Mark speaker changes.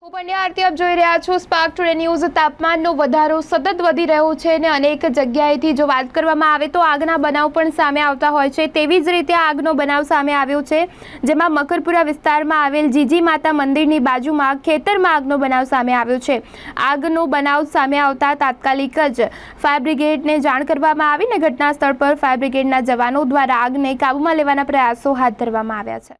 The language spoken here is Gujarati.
Speaker 1: હું પંડ્યા આરતી આપ જોઈ રહ્યા છો સ્પાર્ક ટુડે ન્યૂઝ। તાપમાનનો વધારો સતત વધી રહ્યો છે અને અનેક જગ્યાએથી જો વાત કરવામાં આવે તો આગના બનાવ પણ સામે આવતા હોય છે। તેવી જ રીતે આગનો બનાવ સામે આવ્યો છે, જેમાં મકરપુરા વિસ્તારમાં આવેલ જીજી માતા મંદિરની બાજુમાં ખેતરમાં આગનો બનાવ સામે આવ્યો છે। આગનો બનાવ સામે આવતા તાત્કાલિક જ ફાયર બ્રિગેડને જાણ કરવામાં આવી અને ઘટના સ્થળ પર ફાયર બ્રિગેડના જવાનો દ્વારા આગને કાબૂમાં લેવાના પ્રયાસો હાથ ધરવામાં આવ્યા છે।